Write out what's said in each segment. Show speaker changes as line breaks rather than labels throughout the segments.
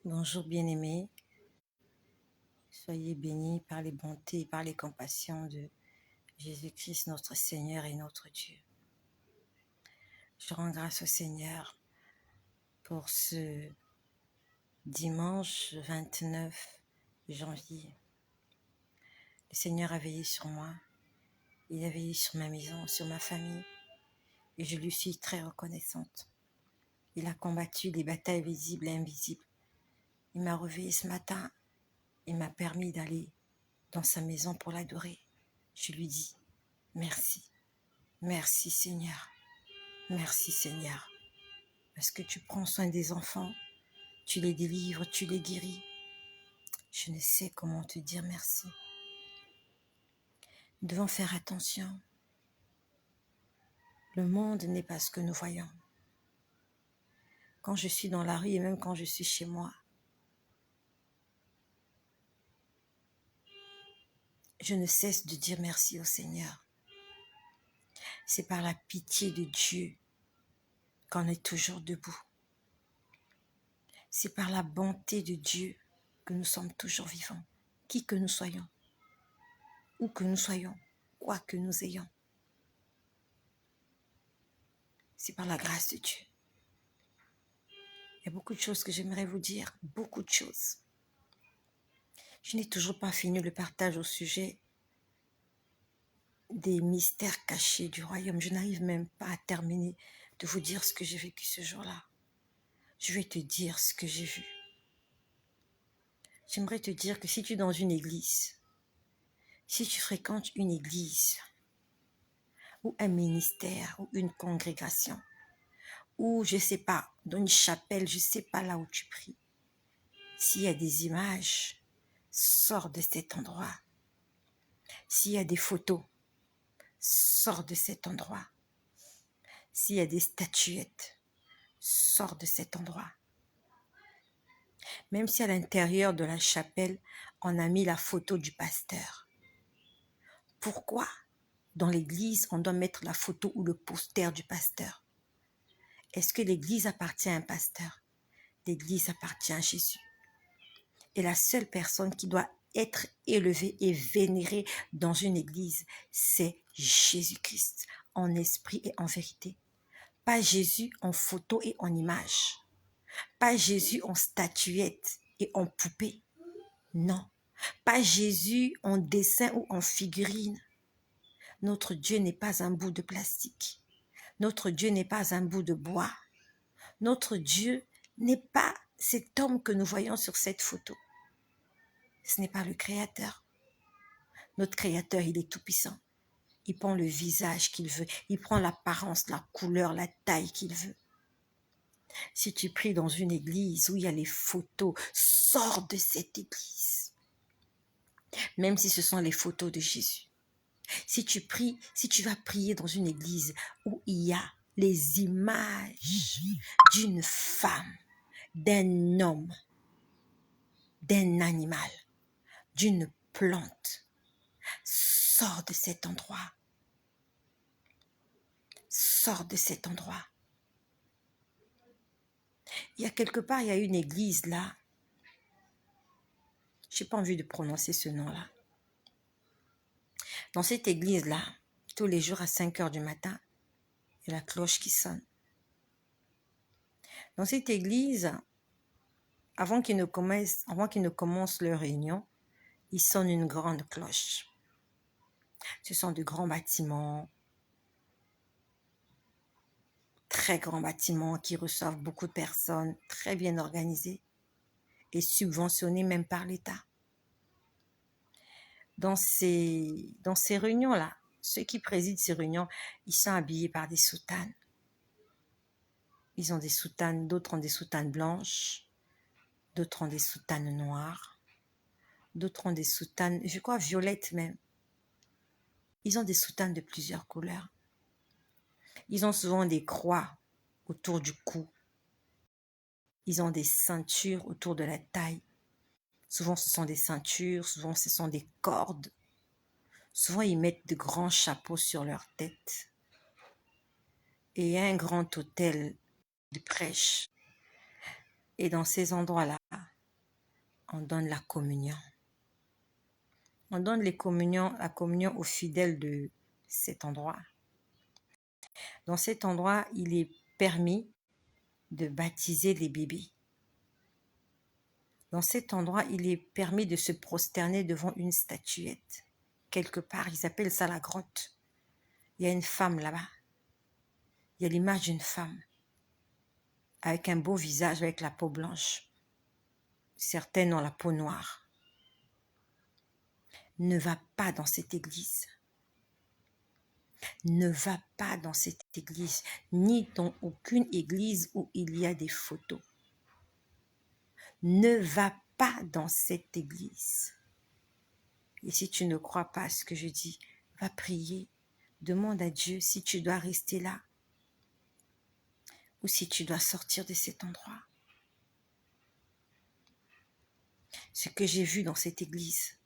Bonjour bien-aimés, soyez bénis par les bontés et par les compassions de Jésus-Christ, notre Seigneur et notre Dieu. Je rends grâce au Seigneur pour ce dimanche 29 janvier. Le Seigneur a veillé sur moi, il a veillé sur ma maison, sur ma famille, et je lui suis très reconnaissante. Il a combattu les batailles visibles et invisibles. Il m'a réveillée ce matin, il m'a permis d'aller dans sa maison pour l'adorer. Je lui dis merci. Merci Seigneur, merci Seigneur, parce que tu prends soin des enfants, tu les délivres, tu les guéris. Je ne sais comment te dire merci. Nous devons faire attention. Le monde n'est pas ce que nous voyons. Quand je suis dans la rue et même quand je suis chez moi, je ne cesse de dire merci au Seigneur. C'est par la pitié de Dieu qu'on est toujours debout. C'est par la bonté de Dieu que nous sommes toujours vivants, qui que nous soyons, où que nous soyons, quoi que nous ayons. C'est par la grâce de Dieu. Il y a beaucoup de choses que j'aimerais vous dire, beaucoup de choses. Je n'ai toujours pas fini le partage au sujet des mystères cachés du royaume. Je n'arrive même pas à terminer de vous dire ce que j'ai vécu ce jour-là. Je vais te dire ce que j'ai vu. J'aimerais te dire que si tu es dans une église, si tu fréquentes une église, ou un ministère, ou une congrégation, ou je ne sais pas, dans une chapelle, je ne sais pas là où tu pries, s'il y a des images, sors de cet endroit. S'il y a des photos, sors de cet endroit. S'il y a des statuettes, sors de cet endroit. Même si à l'intérieur de la chapelle, on a mis la photo du pasteur. Pourquoi dans l'église, on doit mettre la photo ou le poster du pasteur? Est-ce que l'église appartient à un pasteur? L'église appartient à Jésus. Et la seule personne qui doit être élevée et vénérée dans une église, c'est Jésus-Christ, en esprit et en vérité. Pas Jésus en photo et en image. Pas Jésus en statuette et en poupée. Non. Pas Jésus en dessin ou en figurine. Notre Dieu n'est pas un bout de plastique. Notre Dieu n'est pas un bout de bois. Notre Dieu n'est pas cet homme que nous voyons sur cette photo. Ce n'est pas le Créateur. Notre Créateur, il est tout-puissant. Il prend le visage qu'il veut. Il prend l'apparence, la couleur, la taille qu'il veut. Si tu pries dans une église où il y a les photos, sors de cette église. Même si ce sont les photos de Jésus. Si tu vas prier dans une église où il y a les images d'une femme, d'un homme, d'un animal, d'une plante, sors de cet endroit. Sors de cet endroit. Il y a quelque part, il y a une église là. Je n'ai pas envie de prononcer ce nom-là. Dans cette église-là, tous les jours à 5 heures du matin, il y a la cloche qui sonne. Dans cette église, avant qu'ils ne commencent leur réunion, ils sonnent une grande cloche. Ce sont de grands bâtiments, très grands bâtiments qui reçoivent beaucoup de personnes, très bien organisés et subventionnés même par l'État. Dans ces réunions-là, ceux qui président ces réunions, ils sont habillés par des soutanes. Ils ont des soutanes, d'autres ont des soutanes blanches, d'autres ont des soutanes noires, d'autres ont des soutanes, je crois violettes même. Ils ont des soutanes de plusieurs couleurs. Ils ont souvent des croix autour du cou. Ils ont des ceintures autour de la taille. Souvent, ce sont des ceintures, souvent, ce sont des cordes. Souvent, ils mettent de grands chapeaux sur leur tête. Et il y a un grand autel de prêche. Et dans ces endroits-là, on donne la communion. On donne la communion aux fidèles de cet endroit. Dans cet endroit, il est permis de baptiser les bébés. Dans cet endroit, il est permis de se prosterner devant une statuette. Quelque part, ils appellent ça la grotte. Il y a une femme là-bas. Il y a l'image d'une femme avec un beau visage, avec la peau blanche. Certaines ont la peau noire. Ne va pas dans cette église. Ne va pas dans cette église, ni dans aucune église où il y a des photos. Ne va pas dans cette église. Et si tu ne crois pas à ce que je dis, va prier. Demande à Dieu si tu dois rester là ou si tu dois sortir de cet endroit. Ce que j'ai vu dans cette église,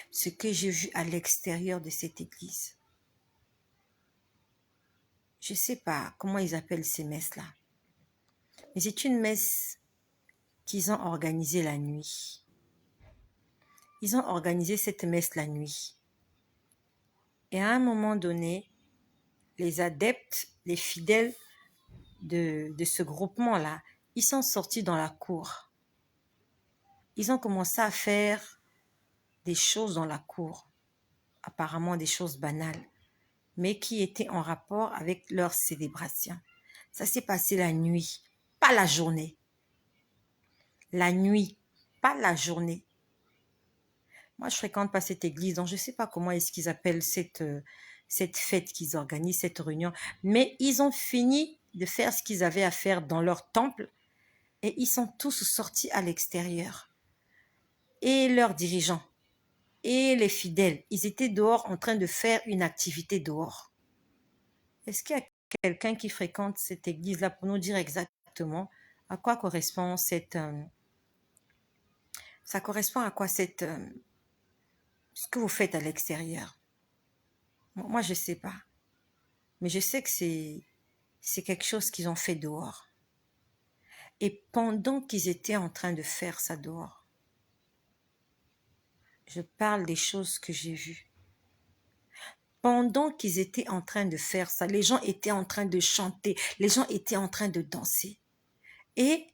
ce que j'ai vu à l'extérieur de cette église, je ne sais pas comment ils appellent ces messes-là, mais c'est une messe qu'ils ont organisée la nuit. Ils ont organisé cette messe la nuit. Et à un moment donné, les adeptes, les fidèles de ce groupement-là, ils sont sortis dans la cour. Ils ont commencé à faire des choses dans la cour, apparemment des choses banales, mais qui étaient en rapport avec leur célébration. Ça s'est passé la nuit, pas la journée. La nuit, pas la journée. Moi, je fréquente pas cette église, donc je ne sais pas comment est-ce qu'ils appellent cette fête qu'ils organisent, cette réunion. Mais ils ont fini de faire ce qu'ils avaient à faire dans leur temple et ils sont tous sortis à l'extérieur. Et leurs dirigeants et les fidèles, ils étaient dehors en train de faire une activité dehors. Est-ce qu'il y a quelqu'un qui fréquente cette église-là pour nous dire exactement à quoi correspond ça correspond à quoi ce que vous faites à l'extérieur? Moi, je ne sais pas. Mais je sais que c'est quelque chose qu'ils ont fait dehors. Et pendant qu'ils étaient en train de faire ça dehors, je parle des choses que j'ai vues. Pendant qu'ils étaient en train de faire ça, les gens étaient en train de chanter, les gens étaient en train de danser. Et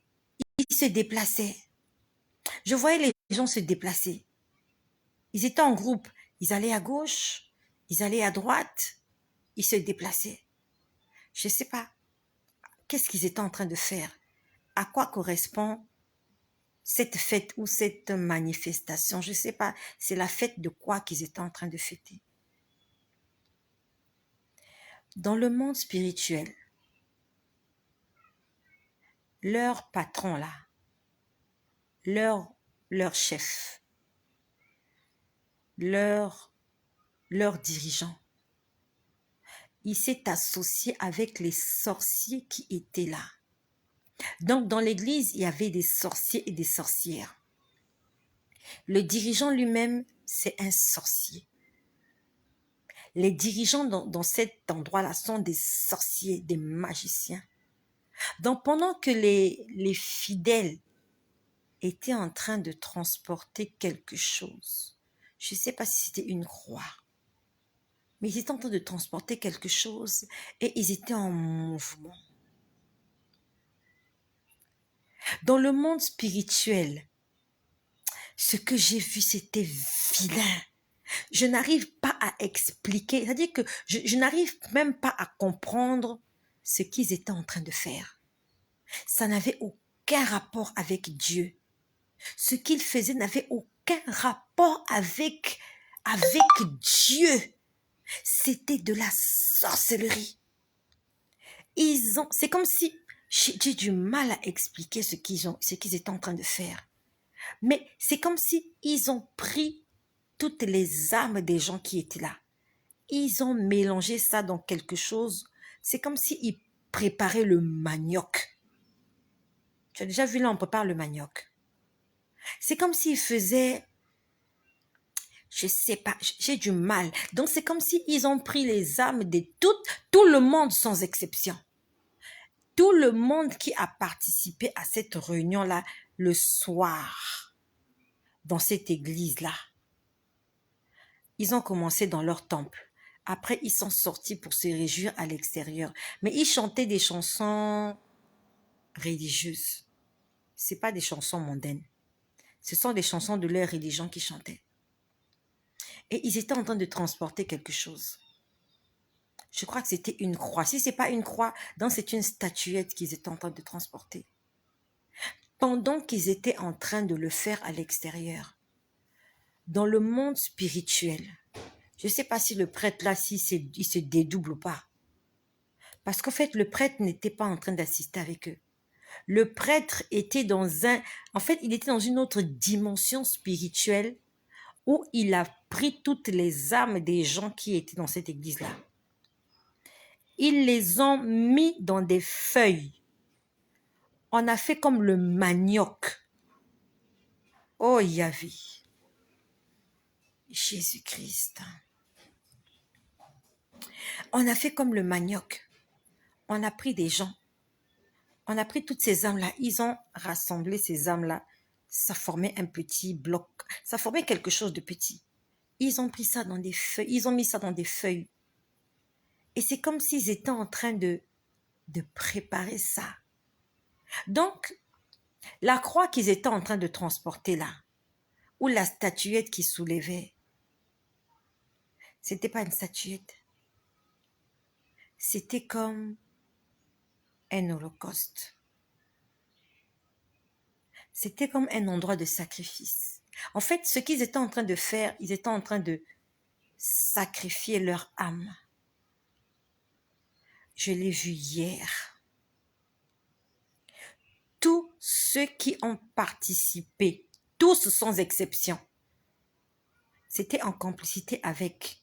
ils se déplaçaient. Je voyais les gens se déplacer. Ils étaient en groupe. Ils allaient à gauche, ils allaient à droite, ils se déplaçaient. Je ne sais pas. Qu'est-ce qu'ils étaient en train de faire? À quoi correspond cette fête ou cette manifestation? Je ne sais pas. C'est la fête de quoi qu'ils étaient en train de fêter. Dans le monde spirituel, leur patron là, leur chef, leur dirigeant, il s'est associé avec les sorciers qui étaient là. Donc, dans l'église, il y avait des sorciers et des sorcières. Le dirigeant lui-même, c'est un sorcier. Les dirigeants dans cet endroit-là sont des sorciers, des magiciens. Donc, pendant que les fidèles étaient en train de transporter quelque chose, je ne sais pas si c'était une croix, mais ils étaient en train de transporter quelque chose et ils étaient en mouvement. Dans le monde spirituel, ce que j'ai vu, c'était vilain. Je n'arrive pas à expliquer, c'est-à-dire que je n'arrive même pas à comprendre ce qu'ils étaient en train de faire. Ça n'avait aucun rapport avec Dieu. Ce qu'ils faisaient n'avait aucun rapport avec Dieu. C'était de la sorcellerie. C'est comme si, j'ai du mal à expliquer ce qu'ils étaient en train de faire. Mais c'est comme si ils ont pris toutes les âmes des gens qui étaient là. Ils ont mélangé ça dans quelque chose. C'est comme s'ils préparaient le manioc. Tu as déjà vu là, on prépare le manioc. C'est comme s'ils faisaient, je sais pas, j'ai du mal. Donc c'est comme s'ils ont pris les âmes de tout le monde sans exception. tout le monde qui a participé à cette réunion-là le soir, dans cette église-là, ils ont commencé dans leur temple. Après, ils sont sortis pour se réjouir à l'extérieur. Mais ils chantaient des chansons religieuses. Ce n'est pas des chansons mondaines. Ce sont des chansons de leur religion qu'ils chantaient. Et ils étaient en train de transporter quelque chose. Je crois que c'était une croix. Si ce n'est pas une croix, donc c'est une statuette qu'ils étaient en train de transporter. Pendant qu'ils étaient en train de le faire à l'extérieur, dans le monde spirituel, je ne sais pas si le prêtre là, il se dédouble ou pas. Parce qu'en fait, le prêtre n'était pas en train d'assister avec eux. Le prêtre était il était dans une autre dimension spirituelle où il a pris toutes les âmes des gens qui étaient dans cette église-là. Ils les ont mis dans des feuilles. On a fait comme le manioc. Oh Yahvé, Jésus-Christ. On a fait comme le manioc. On a pris des gens. On a pris toutes ces âmes-là. Ils ont rassemblé ces âmes-là. Ça formait un petit bloc. Ça formait quelque chose de petit. Ils ont pris ça dans des feuilles. Ils ont mis ça dans des feuilles. Et c'est comme s'ils étaient en train de préparer ça. Donc, la croix qu'ils étaient en train de transporter là, ou la statuette qu'ils soulevaient, c'était pas une statuette. C'était comme un holocauste. C'était comme un endroit de sacrifice. En fait, ce qu'ils étaient en train de faire, ils étaient en train de sacrifier leur âme. Je l'ai vu hier. Tous ceux qui ont participé, tous sans exception, c'était en complicité avec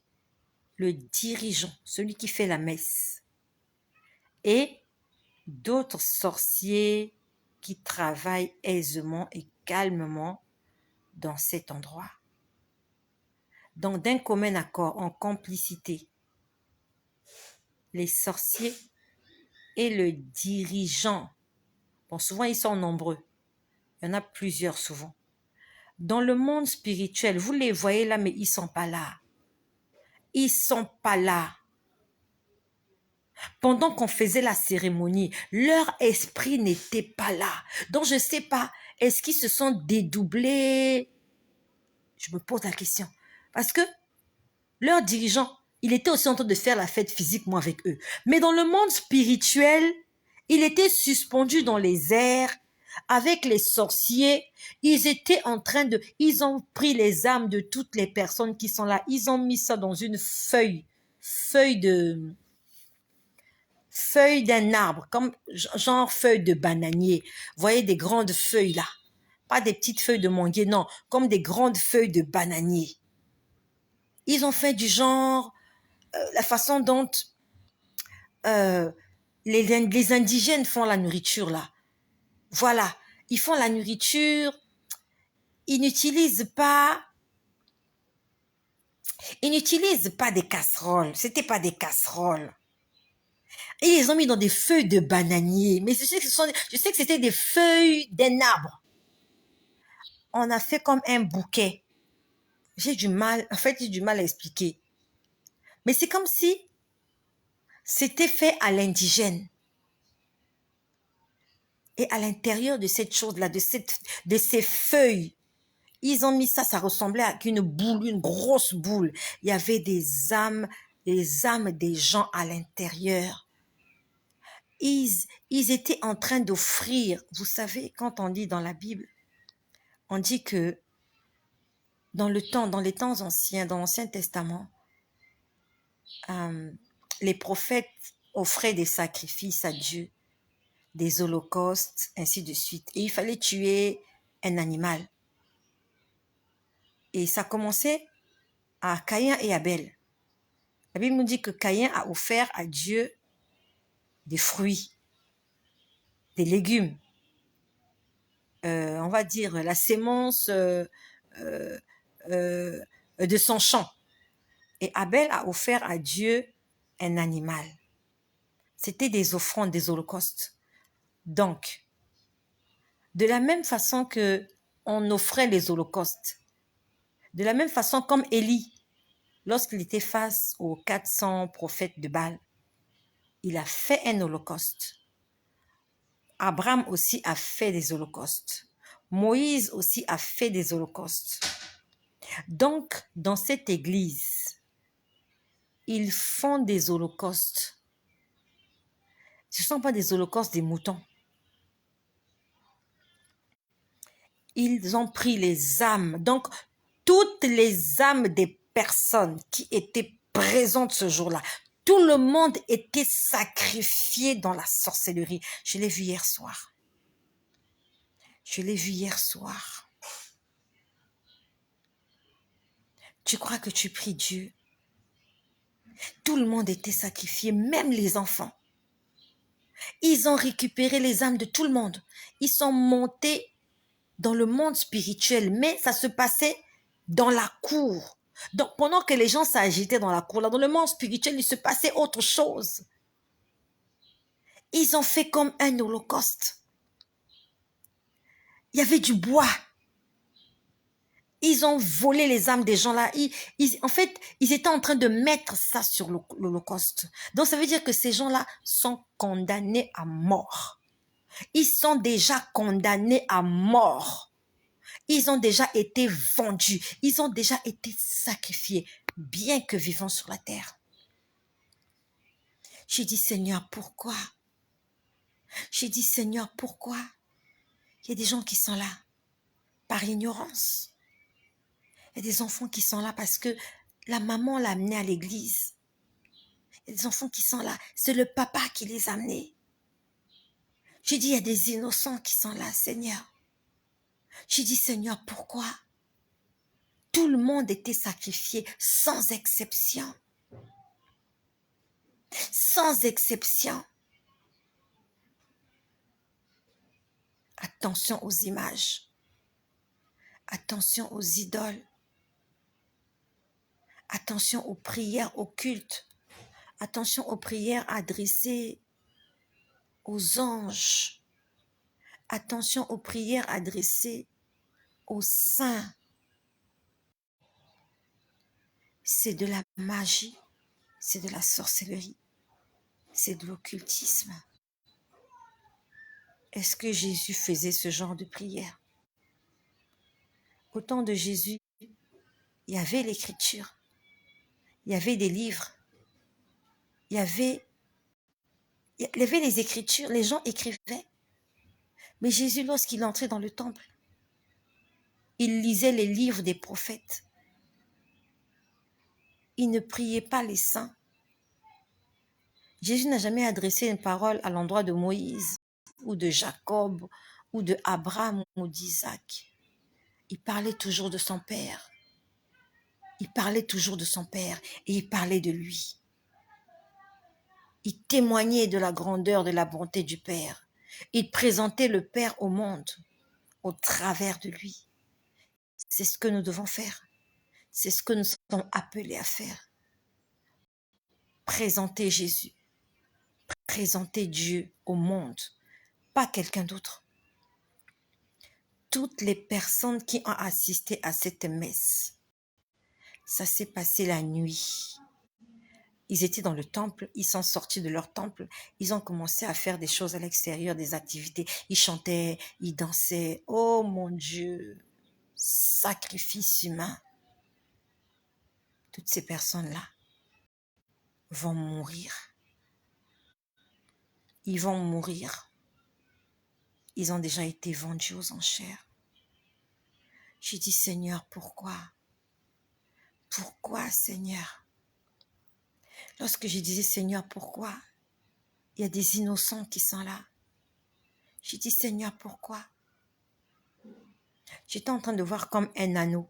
le dirigeant, celui qui fait la messe, et d'autres sorciers qui travaillent aisément et calmement dans cet endroit. Donc, d'un commun accord, en complicité, les sorciers et le dirigeant, bon, souvent ils sont nombreux, il y en a plusieurs souvent. Dans le monde spirituel, vous les voyez là, mais ils ne sont pas là. Ils ne sont pas là. Pendant qu'on faisait la cérémonie, leur esprit n'était pas là. Donc, je ne sais pas, est-ce qu'ils se sont dédoublés? Je me pose la question. Parce que leur dirigeant, il était aussi en train de faire la fête physiquement avec eux. Mais dans le monde spirituel, il était suspendu dans les airs avec les sorciers. Ils ont pris les âmes de toutes les personnes qui sont là. Ils ont mis ça dans une feuille d'un arbre, comme genre feuille de bananier. Vous voyez des grandes feuilles là. Pas des petites feuilles de manguier, non, comme des grandes feuilles de bananier. Ils ont fait du genre, la façon dont les indigènes font la nourriture là. Voilà, ils font la nourriture, ils n'utilisent pas des casseroles, c'était pas des casseroles. Et ils les ont mis dans des feuilles de bananier, mais je sais que c'était des feuilles d'un arbre. On a fait comme un bouquet. J'ai du mal à expliquer. Mais c'est comme si c'était fait à l'indigène. Et à l'intérieur de cette chose-là, de ces feuilles, ils ont mis ça ressemblait à une boule, une grosse boule. Il y avait des âmes des gens à l'intérieur. Ils étaient en train d'offrir. Vous savez, quand on dit dans la Bible, on dit que dans les temps anciens, dans l'Ancien Testament, les prophètes offraient des sacrifices à Dieu, des holocaustes, ainsi de suite. Et il fallait tuer un animal. Et ça commençait à Caïn et Abel. La Bible nous dit que Caïn a offert à Dieu des fruits, des légumes, on va dire la sémence de son champ. Et Abel a offert à Dieu un animal. C'était des offrandes, des holocaustes. Donc, de la même façon que on offrait les holocaustes, de la même façon comme Élie, lorsqu'il était face aux 400 prophètes de Baal, il a fait un holocauste. Abraham aussi a fait des holocaustes. Moïse aussi a fait des holocaustes. Donc, dans cette église, ils font des holocaustes. Ce ne sont pas des holocaustes des moutons. Ils ont pris les âmes. Donc, toutes les âmes des personnes qui étaient présentes ce jour-là, tout le monde était sacrifié dans la sorcellerie. Je l'ai vu hier soir. Je l'ai vu hier soir. Tu crois que tu pries Dieu? Tout le monde était sacrifié, même les enfants. Ils ont récupéré les âmes de tout le monde. Ils sont montés dans le monde spirituel, mais ça se passait dans la cour. Donc, pendant que les gens s'agitaient dans la cour, là, dans le monde spirituel, il se passait autre chose. Ils ont fait comme un holocauste. Il y avait du bois. Ils ont volé les âmes des gens là. En fait, ils étaient en train de mettre ça sur l'holocauste. Donc, ça veut dire que ces gens-là sont condamnés à mort. Ils sont déjà condamnés à mort. Ils ont déjà été vendus. Ils ont déjà été sacrifiés, bien que vivant sur la terre. J'ai dit, Seigneur, pourquoi? J'ai dit, Seigneur, pourquoi? Il y a des gens qui sont là par ignorance. Il y a des enfants qui sont là parce que la maman l'a amené à l'église. Il y a des enfants qui sont là. C'est le papa qui les a amenés. J'ai dit, il y a des innocents qui sont là, Seigneur. J'ai dit, Seigneur, pourquoi? Tout le monde était sacrifié sans exception. Sans exception. Attention aux images. Attention aux idoles. Attention aux prières occultes. Attention aux prières adressées aux anges. Attention aux prières adressées aux saints. C'est de la magie, c'est de la sorcellerie, c'est de l'occultisme. Est-ce que Jésus faisait ce genre de prière? Au temps de Jésus, il y avait l'écriture, il y avait des livres, il y avait les écritures, les gens écrivaient. Mais Jésus, lorsqu'il entrait dans le temple, il lisait les livres des prophètes. Il ne priait pas les saints. Jésus n'a jamais adressé une parole à l'endroit de Moïse ou de Jacob ou de Abraham ou d'Isaac. Il parlait toujours de son Père. Il parlait toujours de son Père et il parlait de lui. Il témoignait de la grandeur, de la bonté du Père. Il présentait le Père au monde au travers de lui. C'est ce que nous devons faire. C'est ce que nous sommes appelés à faire. Présenter Jésus. Présenter Dieu au monde, pas quelqu'un d'autre. Toutes les personnes qui ont assisté à cette messe, ça s'est passé la nuit. Ils étaient dans le temple, ils sont sortis de leur temple, ils ont commencé à faire des choses à l'extérieur, des activités. Ils chantaient, ils dansaient. Oh mon Dieu, sacrifice humain. Toutes ces personnes-là vont mourir. Ils vont mourir. Ils ont déjà été vendus aux enchères. J'ai dit, Seigneur, pourquoi? Pourquoi, Seigneur? Lorsque je disais, Seigneur, pourquoi? Il y a des innocents qui sont là. J'ai dit, Seigneur, pourquoi? J'étais en train de voir comme un anneau.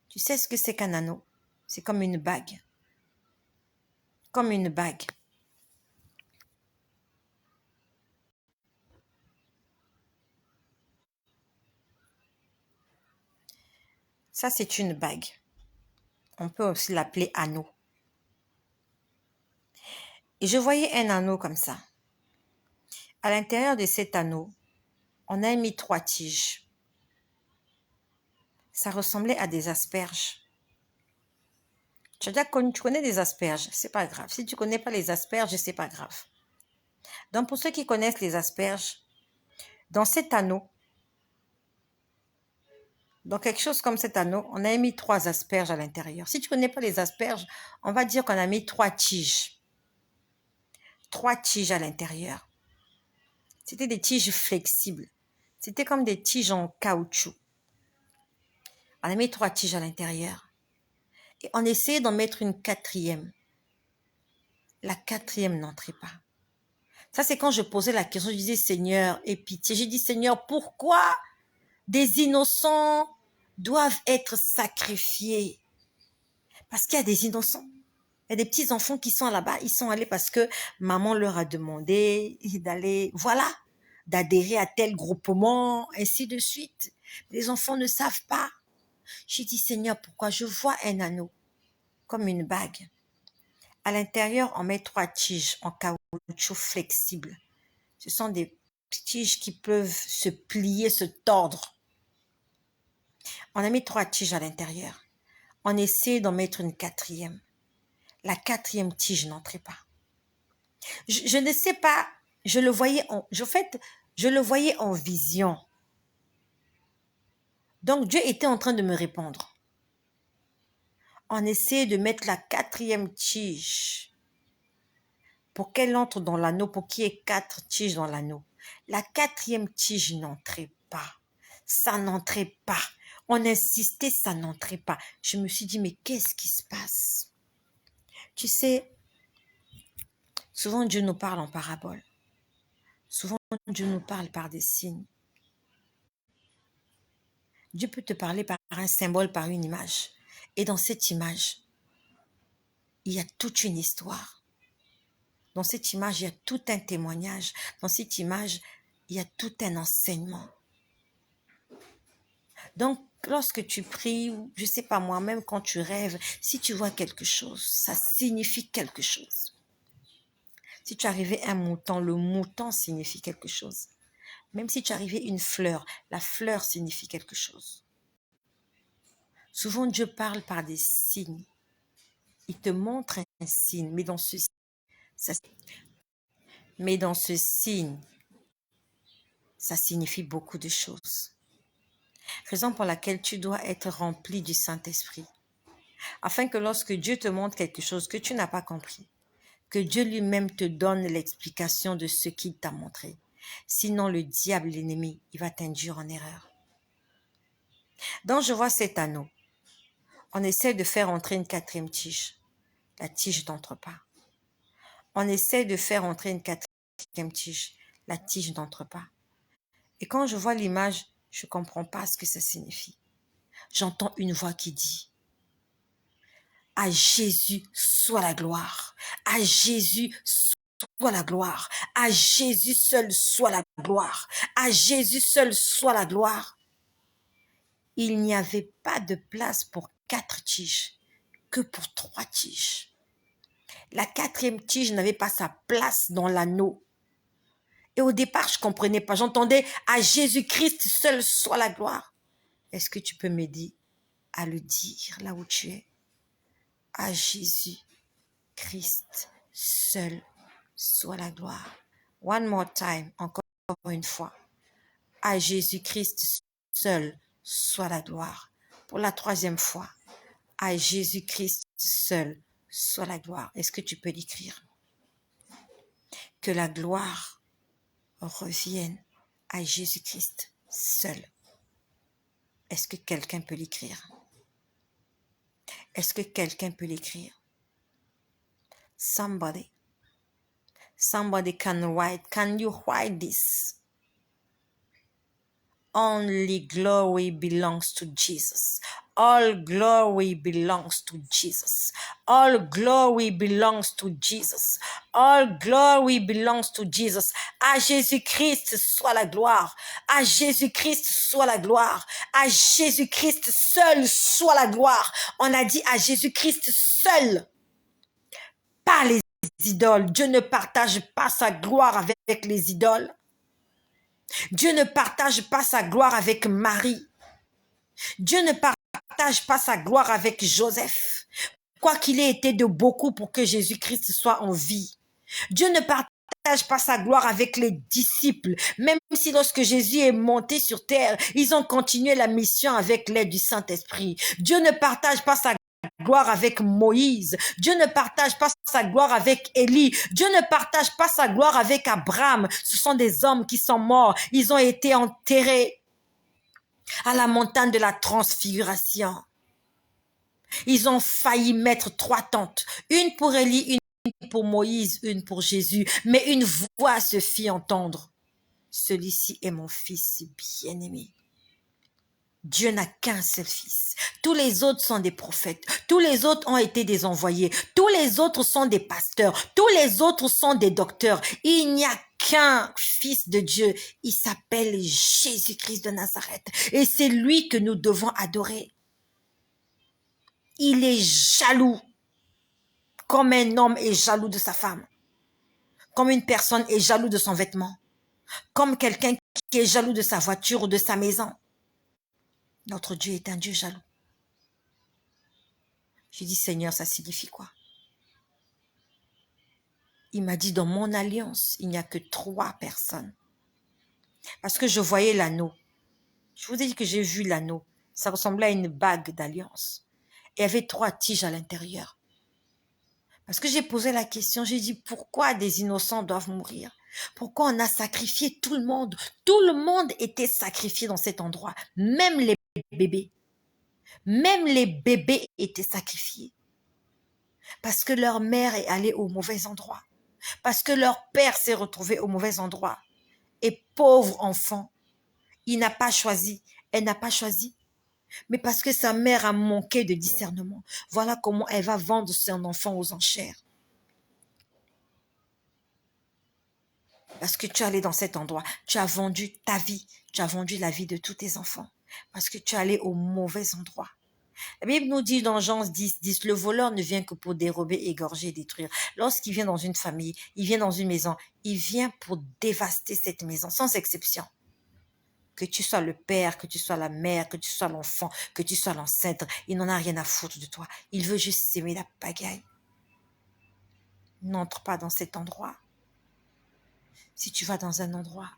Tu sais ce que c'est qu'un anneau? C'est comme une bague. Comme une bague. Ça, c'est une bague. On peut aussi l'appeler anneau. Et je voyais un anneau comme ça. À l'intérieur de cet anneau, on a mis 3 tiges. Ça ressemblait à des asperges. Tu connais des asperges, c'est pas grave. Si tu connais pas les asperges, c'est pas grave. Donc pour ceux qui connaissent les asperges, dans cet anneau, dans quelque chose comme cet anneau, on a mis 3 asperges à l'intérieur. Si tu connais pas les asperges, on va dire qu'on a mis 3 tiges. 3 tiges à l'intérieur. C'était des tiges flexibles. C'était comme des tiges en caoutchouc. On a mis 3 tiges à l'intérieur. Et on essayait d'en mettre une 4e. La 4e n'entrait pas. Ça, c'est quand je posais la question, je disais, Seigneur, aie pitié. J'ai dit, Seigneur, pourquoi des innocents doivent être sacrifiés? Parce qu'il y a des innocents. Il y a des petits enfants qui sont là-bas. Ils sont allés parce que maman leur a demandé d'aller, voilà, d'adhérer à tel groupement, ainsi de suite. Les enfants ne savent pas. J'ai dit, Seigneur, pourquoi? Je vois un anneau, comme une bague. À l'intérieur, on met 3 tiges en caoutchouc flexible. Ce sont des tiges qui peuvent se plier, se tordre. On a mis 3 tiges à l'intérieur. On essaie d'en mettre une 4e. La 4e tige n'entrait pas. Je ne sais pas, je le voyais en vision. Donc Dieu était en train de me répondre. On essaie de mettre la 4e tige pour qu'elle entre dans l'anneau, pour qu'il y ait 4 tiges dans l'anneau. La 4e tige n'entrait pas. Ça n'entrait pas. On insistait, ça n'entrait pas. Je me suis dit, mais qu'est-ce qui se passe? Tu sais, souvent Dieu nous parle en parabole. Souvent Dieu nous parle par des signes. Dieu peut te parler par un symbole, par une image. Et dans cette image, il y a toute une histoire. Dans cette image, il y a tout un témoignage. Dans cette image, il y a tout un enseignement. Donc, lorsque tu pries, ou je ne sais pas moi, même quand tu rêves, si tu vois quelque chose, ça signifie quelque chose. Si tu arrivais un mouton, le mouton signifie quelque chose. Même si tu arrivais une fleur, la fleur signifie quelque chose. Souvent, Dieu parle par des signes. Il te montre un signe, mais dans ce signe, ça signifie beaucoup de choses. Raison pour laquelle tu dois être rempli du Saint-Esprit. Afin que lorsque Dieu te montre quelque chose que tu n'as pas compris, que Dieu lui-même te donne l'explication de ce qu'il t'a montré. Sinon, le diable, l'ennemi, il va t'induire en erreur. Donc, je vois cet anneau. On essaie de faire entrer une 4e tige. La tige n'entre pas. On essaie de faire entrer une 4e tige. La tige n'entre pas. Et quand je vois l'image, je ne comprends pas ce que ça signifie. J'entends une voix qui dit, « À Jésus soit la gloire. À Jésus soit la gloire. À Jésus seul soit la gloire. À Jésus seul soit la gloire. » Il n'y avait pas de place pour 4 tiges, que pour 3 tiges. La 4e tige n'avait pas sa place dans l'anneau. Et au départ, je ne comprenais pas. J'entendais « À Jésus-Christ seul soit la gloire. » Est-ce que tu peux m'aider à le dire là où tu es? À Jésus-Christ seul soit la gloire. One more time, encore une fois. À Jésus-Christ seul soit la gloire. Pour la 3e fois. À Jésus-Christ seul soit la gloire. Est-ce que tu peux l'écrire? Que la gloire revienne à Jésus-Christ seul. Est-ce que quelqu'un peut l'écrire? Est-ce que quelqu'un peut l'écrire? Somebody can write. Can you write this? Only glory belongs to Jesus. All glory belongs to Jesus. All glory belongs to Jesus. All glory belongs to Jesus. À Jésus-Christ soit la gloire. À Jésus-Christ soit la gloire. À Jésus-Christ seul soit la gloire. On a dit à Jésus-Christ seul. Pas les idoles. Dieu ne partage pas sa gloire avec les idoles. Dieu ne partage pas sa gloire avec Marie. Dieu ne partage pas sa gloire avec Joseph. Quoi qu'il ait été de beaucoup pour que Jésus-Christ soit en vie. Dieu ne partage pas sa gloire avec les disciples, même si lorsque Jésus est monté sur terre, ils ont continué la mission avec l'aide du Saint-Esprit. Dieu ne partage pas sa gloire avec Moïse. Dieu ne partage pas sa gloire avec Élie. Dieu ne partage pas sa gloire avec Abraham. Ce sont des hommes qui sont morts. Ils ont été enterrés à la montagne de la transfiguration. Ils ont failli mettre 3 tentes, une pour Élie, une pour Moïse, une pour Jésus, mais une voix se fit entendre. Celui-ci est mon fils bien-aimé. Dieu n'a qu'un seul fils. Tous les autres sont des prophètes. Tous les autres ont été des envoyés. Tous les autres sont des pasteurs. Tous les autres sont des docteurs. Il n'y a qu'un fils de Dieu. Il s'appelle Jésus-Christ de Nazareth. Et c'est lui que nous devons adorer. Il est jaloux, comme un homme est jaloux de sa femme, comme une personne est jaloux de son vêtement, comme quelqu'un qui est jaloux de sa voiture ou de sa maison. Notre Dieu est un Dieu jaloux. J'ai dit, Seigneur, ça signifie quoi? Il m'a dit, dans mon alliance, il n'y a que 3 personnes. Parce que je voyais l'anneau. Je vous ai dit que j'ai vu l'anneau. Ça ressemblait à une bague d'alliance. Et il y avait 3 tiges à l'intérieur. Parce que j'ai posé la question, j'ai dit, pourquoi des innocents doivent mourir? Pourquoi on a sacrifié tout le monde? Tout le monde était sacrifié dans cet endroit. Même les bébés. Même les bébés étaient sacrifiés. Parce que leur mère est allée au mauvais endroit. Parce que leur père s'est retrouvé au mauvais endroit. Et pauvre enfant, il n'a pas choisi. Elle n'a pas choisi. Mais parce que sa mère a manqué de discernement. Voilà comment elle va vendre son enfant aux enchères. Parce que tu es allé dans cet endroit. Tu as vendu ta vie. Tu as vendu la vie de tous tes enfants. Parce que tu es allé au mauvais endroit. La Bible nous dit dans Jean 10, le voleur ne vient que pour dérober, égorger, détruire. Lorsqu'il vient dans une famille, il vient dans une maison, il vient pour dévaster cette maison, sans exception. Que tu sois le père, que tu sois la mère, que tu sois l'enfant, que tu sois l'ancêtre, il n'en a rien à foutre de toi. Il veut juste s'aimer la pagaille. N'entre pas dans cet endroit. Si tu vas dans un endroit,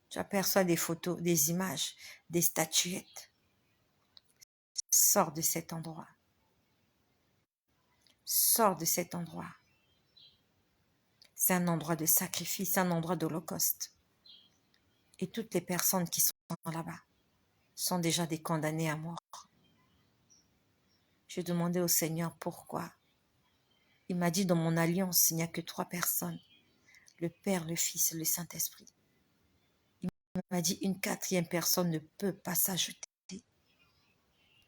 tu aperçois des photos, des images, des statuettes. Sors de cet endroit. Sors de cet endroit. C'est un endroit de sacrifice, un endroit d'holocauste. Et toutes les personnes qui sont là-bas sont déjà des condamnées à mort. Je demandais au Seigneur pourquoi. Il m'a dit, dans mon alliance, il n'y a que 3 personnes. Le Père, le Fils et le Saint-Esprit. Il m'a dit, une 4e personne ne peut pas s'ajouter.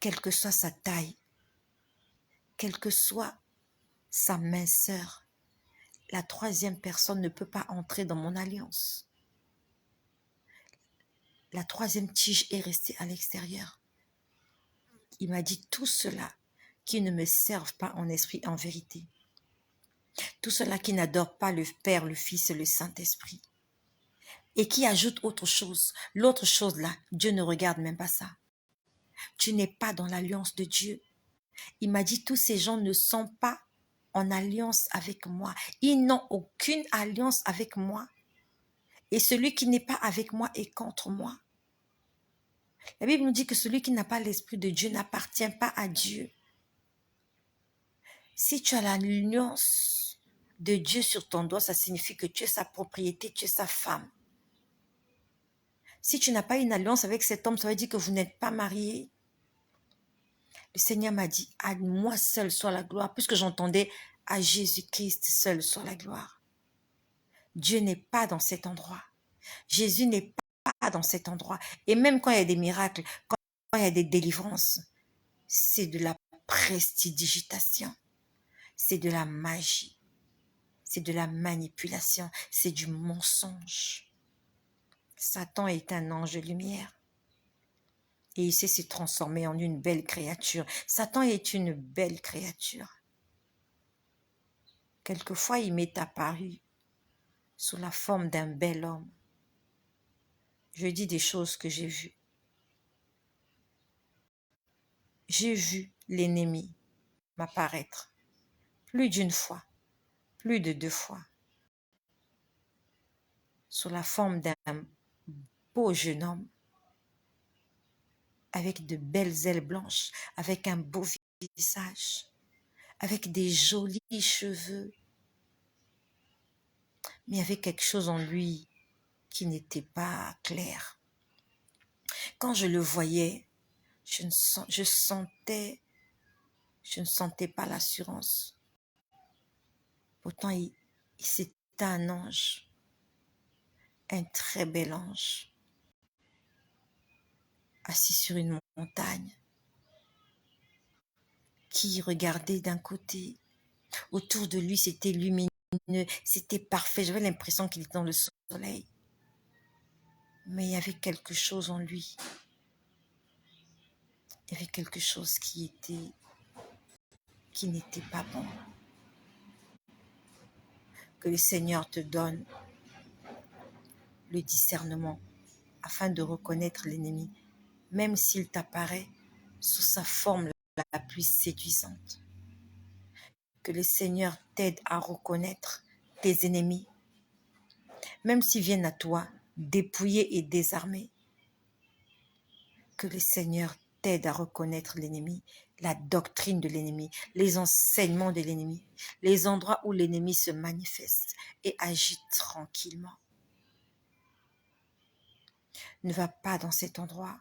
Quelle que soit sa taille, quelle que soit sa minceur, la 3e personne ne peut pas entrer dans mon alliance. La 3e tige est restée à l'extérieur. Il m'a dit, tout cela qui ne me servent pas en esprit et en vérité. Tout cela qui n'adore pas le Père, le Fils et le Saint-Esprit. Et qui ajoute autre chose. L'autre chose là, Dieu ne regarde même pas ça. Tu n'es pas dans l'alliance de Dieu. Il m'a dit, tous ces gens ne sont pas en alliance avec moi. Ils n'ont aucune alliance avec moi. Et celui qui n'est pas avec moi est contre moi. La Bible nous dit que celui qui n'a pas l'Esprit de Dieu n'appartient pas à Dieu. Si tu as l'alliance de Dieu sur ton doigt, ça signifie que tu es sa propriété, tu es sa femme. Si tu n'as pas une alliance avec cet homme, ça veut dire que vous n'êtes pas mariés. Le Seigneur m'a dit, à moi seul soit la gloire, puisque j'entendais à Jésus-Christ seul soit la gloire. Dieu n'est pas dans cet endroit. Jésus n'est pas dans cet endroit. Et même quand il y a des miracles, quand il y a des délivrances, c'est de la prestidigitation, c'est de la magie, c'est de la manipulation, c'est du mensonge. Satan est un ange de lumière. Et il sait se transformer en une belle créature. Satan est une belle créature. Quelquefois, il m'est apparu sous la forme d'un bel homme. Je dis des choses que j'ai vues. J'ai vu l'ennemi m'apparaître plus d'une fois, plus de 2 fois, sous la forme d'un beau jeune homme, avec de belles ailes blanches, avec un beau visage, avec des jolis cheveux, mais avec quelque chose en lui qui n'était pas clair. Quand je le voyais, je ne sentais pas l'assurance. Pourtant, c'était un ange, un très bel ange, assis sur une montagne, qui regardait d'un côté. Autour de lui, c'était lumineux, c'était parfait. J'avais l'impression qu'il était dans le soleil. Mais il y avait quelque chose en lui. Il y avait quelque chose qui n'était pas bon. Que le Seigneur te donne le discernement afin de reconnaître l'ennemi, même s'il t'apparaît sous sa forme la plus séduisante. Que le Seigneur t'aide à reconnaître tes ennemis, même s'ils viennent à toi dépouillés et désarmés. Que le Seigneur t'aide à reconnaître l'ennemi, la doctrine de l'ennemi, les enseignements de l'ennemi, les endroits où l'ennemi se manifeste et agit tranquillement. Ne va pas dans cet endroit.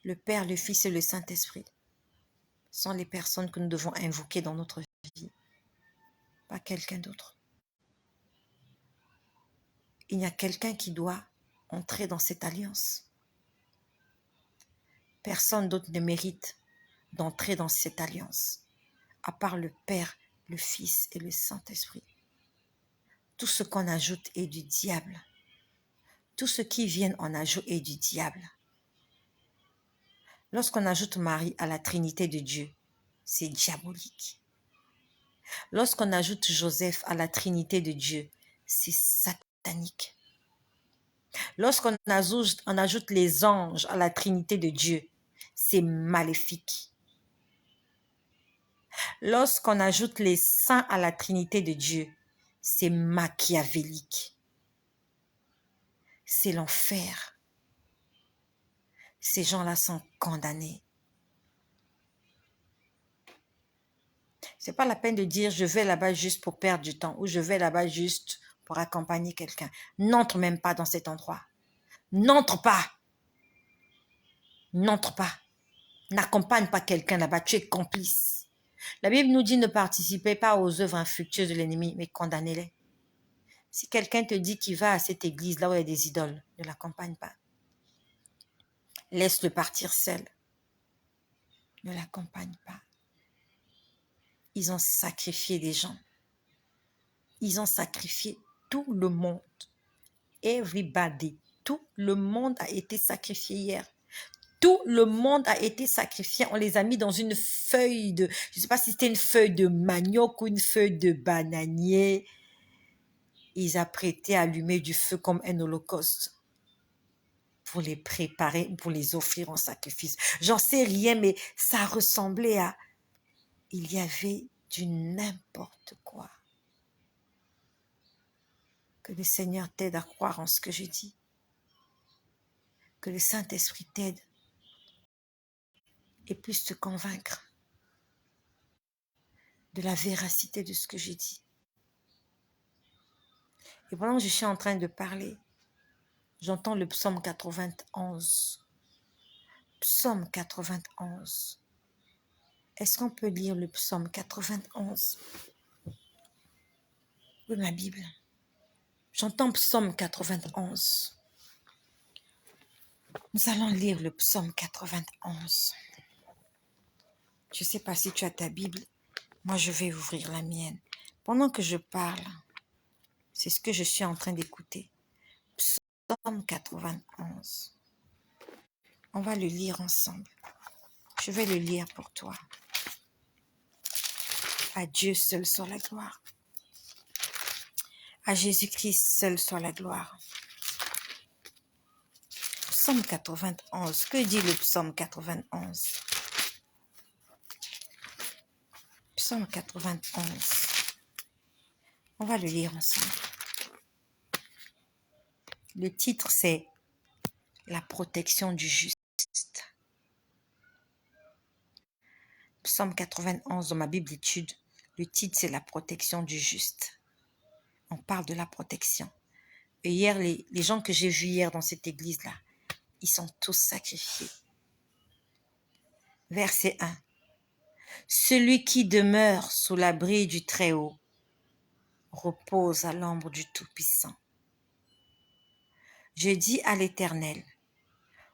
Le Père, le Fils et le Saint-Esprit sont les personnes que nous devons invoquer dans notre vie, pas quelqu'un d'autre. Il y a quelqu'un qui doit entrer dans cette alliance. Personne d'autre ne mérite d'entrer dans cette alliance, à part le Père, le Fils et le Saint-Esprit. Tout ce qu'on ajoute est du diable. Tout ce qui vient en ajout est du diable. Lorsqu'on ajoute Marie à la Trinité de Dieu, c'est diabolique. Lorsqu'on ajoute Joseph à la Trinité de Dieu, c'est satanique. Lorsqu'on ajoute les anges à la Trinité de Dieu, c'est maléfique. Lorsqu'on ajoute les saints à la Trinité de Dieu, c'est machiavélique. C'est l'enfer. Ces gens-là sont condamnés. C'est pas la peine de dire je vais là-bas juste pour perdre du temps ou je vais là-bas juste pour accompagner quelqu'un. N'entre même pas dans cet endroit. N'entre pas. N'entre pas. N'accompagne pas quelqu'un là-bas. Tu es complice. La Bible nous dit ne participez pas aux œuvres infructueuses de l'ennemi, mais condamnez-les. Si quelqu'un te dit qu'il va à cette église là où il y a des idoles, ne l'accompagne pas. Laisse-le partir seul. Ne l'accompagne pas. Ils ont sacrifié des gens. Ils ont sacrifié tout le monde. Everybody. Tout le monde a été sacrifié hier. Tout le monde a été sacrifié. On les a mis dans une feuille de... Je ne sais pas si c'était une feuille de manioc ou une feuille de bananier. Ils apprêtaient à allumer du feu comme un holocauste pour les préparer, pour les offrir en sacrifice. J'en sais rien, mais ça ressemblait à... Il y avait du n'importe quoi. Que le Seigneur t'aide à croire en ce que je dis. Que le Saint-Esprit t'aide et puisse te convaincre de la véracité de ce que j'ai dit. Et pendant que je suis en train de parler, j'entends le psaume 91. Psaume 91. Est-ce qu'on peut lire le psaume 91? Oui, ma Bible. J'entends psaume 91. Nous allons lire le psaume 91. Je ne sais pas si tu as ta Bible. Moi, je vais ouvrir la mienne. Pendant que je parle, c'est ce que je suis en train d'écouter. Psaume 91. On va le lire ensemble. Je vais le lire pour toi. À Dieu seul soit la gloire. À Jésus-Christ seul soit la gloire. Psaume 91. Que dit le psaume 91? Psaume 91. On va le lire ensemble. Le titre, c'est « La protection du juste ». Psaume 91 dans ma Bible d'études, le titre, c'est « La protection du juste ». On parle de la protection. Et hier, les gens que j'ai vus hier dans cette église-là, ils sont tous sacrifiés. Verset 1. Celui qui demeure sous l'abri du Très-Haut repose à l'ombre du Tout-Puissant. Je dis à l'Éternel,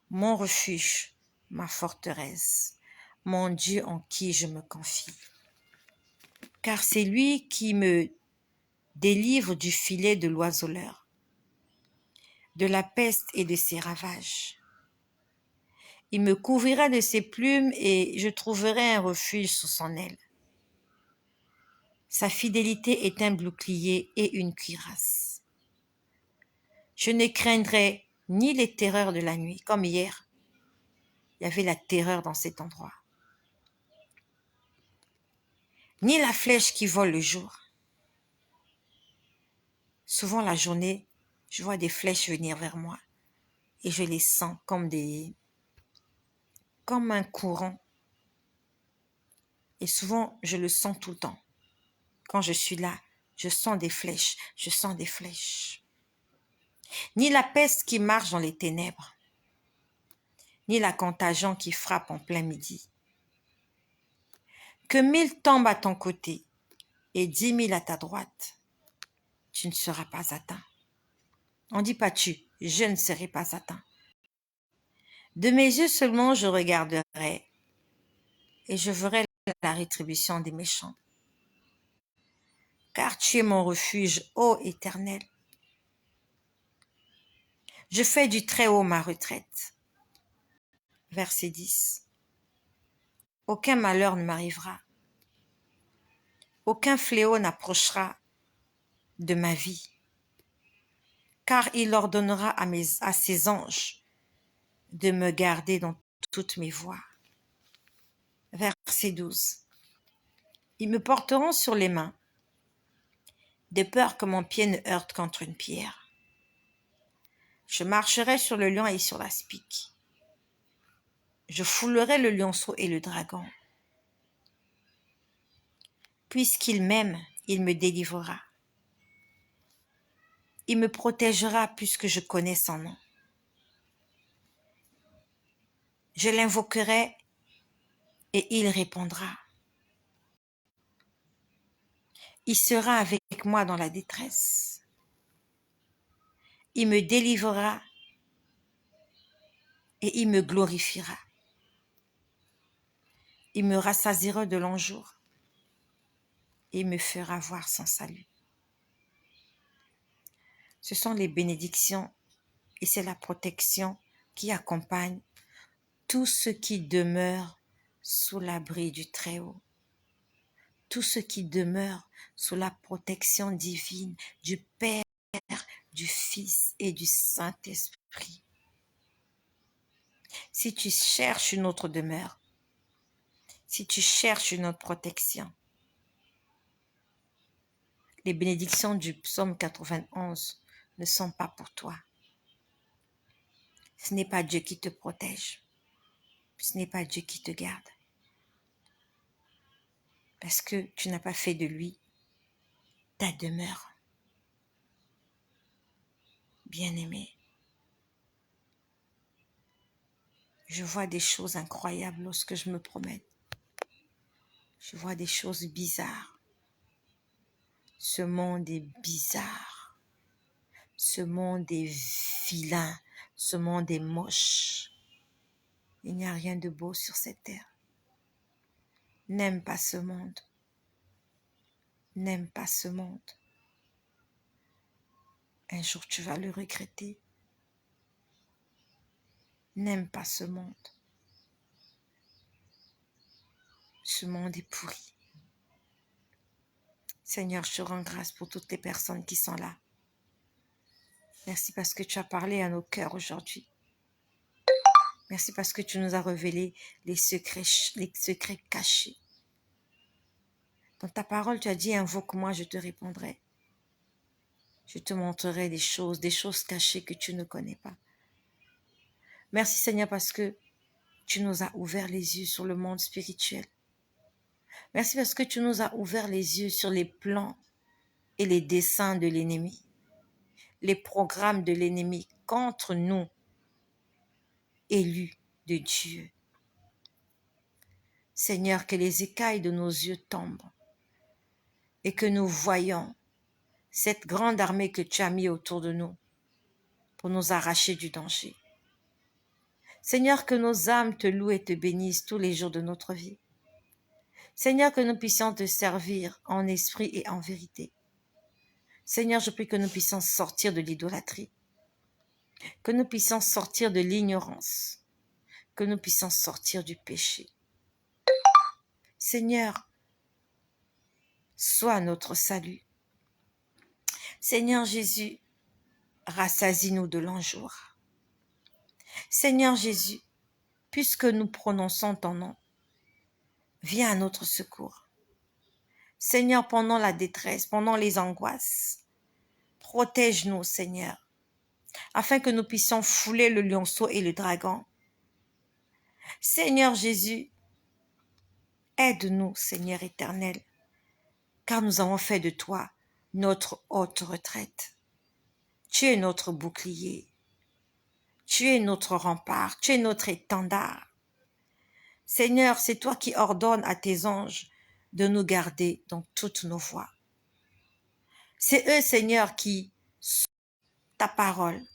mon refuge, ma forteresse, mon Dieu en qui je me confie. Car c'est lui qui me délivre du filet de l'oiseleur, de la peste et de ses ravages. Il me couvrira de ses plumes et je trouverai un refuge sous son aile. Sa fidélité est un bouclier et une cuirasse. Je ne craindrai ni les terreurs de la nuit, comme hier. Il y avait la terreur dans cet endroit. Ni la flèche qui vole le jour. Souvent la journée, je vois des flèches venir vers moi et je les sens comme un courant. Et souvent, je le sens tout le temps. Quand je suis là, je sens des flèches, je sens des flèches. Ni la peste qui marche dans les ténèbres, ni la contagion qui frappe en plein midi. Que 1000 tombent à ton côté et 10 000 à ta droite, tu ne seras pas atteint. On dit pas tu, je ne serai pas atteint. De mes yeux seulement je regarderai et je verrai la rétribution des méchants. Car tu es mon refuge, ô Éternel. Je fais du Très-Haut ma retraite. Verset 10. Aucun malheur ne m'arrivera. Aucun fléau n'approchera de ma vie. Car il ordonnera à ses anges de me garder dans toutes mes voies. Verset 12. Ils me porteront sur les mains, de peur que mon pied ne heurte contre une pierre. Je marcherai sur le lion et sur l'aspic. Je foulerai le lionceau et le dragon. Puisqu'il m'aime, il me délivrera. Il me protégera puisque je connais son nom. Je l'invoquerai et il répondra. Il sera avec moi dans la détresse. Il me délivrera et il me glorifiera. Il me rassasiera de longs jours et me fera voir son salut. Ce sont les bénédictions et c'est la protection qui accompagne tous ceux qui demeurent sous l'abri du Très-Haut. Tous ceux qui demeurent sous la protection divine du Père, du Fils et du Saint-Esprit. Si tu cherches une autre demeure, si tu cherches une autre protection, les bénédictions du psaume 91 ne sont pas pour toi. Ce n'est pas Dieu qui te protège. Ce n'est pas Dieu qui te garde. Parce que tu n'as pas fait de lui ta demeure. Bien-aimé, je vois des choses incroyables lorsque je me promène. Je vois des choses bizarres. Ce monde est bizarre. Ce monde est vilain. Ce monde est moche. Il n'y a rien de beau sur cette terre. N'aime pas ce monde. N'aime pas ce monde. Un jour, tu vas le regretter. n'aime pas ce monde. Ce monde est pourri. Seigneur, je te rends grâce pour toutes les personnes qui sont là. Merci parce que tu as parlé à nos cœurs aujourd'hui. Merci parce que tu nous as révélé les secrets cachés. Dans ta parole, tu as dit, invoque-moi, je te répondrai. Je te montrerai des choses cachées que tu ne connais pas. Merci Seigneur parce que tu nous as ouvert les yeux sur le monde spirituel. Merci parce que tu nous as ouvert les yeux sur les plans et les desseins de l'ennemi, les programmes de l'ennemi contre nous, élus de Dieu. Seigneur, que les écailles de nos yeux tombent et que nous voyons cette grande armée que tu as mis autour de nous pour nous arracher du danger. Seigneur, que nos âmes te louent et te bénissent tous les jours de notre vie. Seigneur, que nous puissions te servir en esprit et en vérité. Seigneur, je prie que nous puissions sortir de l'idolâtrie, que nous puissions sortir de l'ignorance, que nous puissions sortir du péché. Seigneur, sois notre salut. Seigneur Jésus, rassasie-nous de l'enjour. Seigneur Jésus, puisque nous prononçons ton nom, viens à notre secours. Seigneur, pendant la détresse, pendant les angoisses, protège-nous, Seigneur, afin que nous puissions fouler le lionceau et le dragon. Seigneur Jésus, aide-nous, Seigneur éternel, car nous avons fait de toi notre haute retraite. Tu es notre bouclier, tu es notre rempart, tu es notre étendard. Seigneur, c'est toi qui ordonnes à tes anges de nous garder dans toutes nos voies. C'est eux, Seigneur, qui ta parole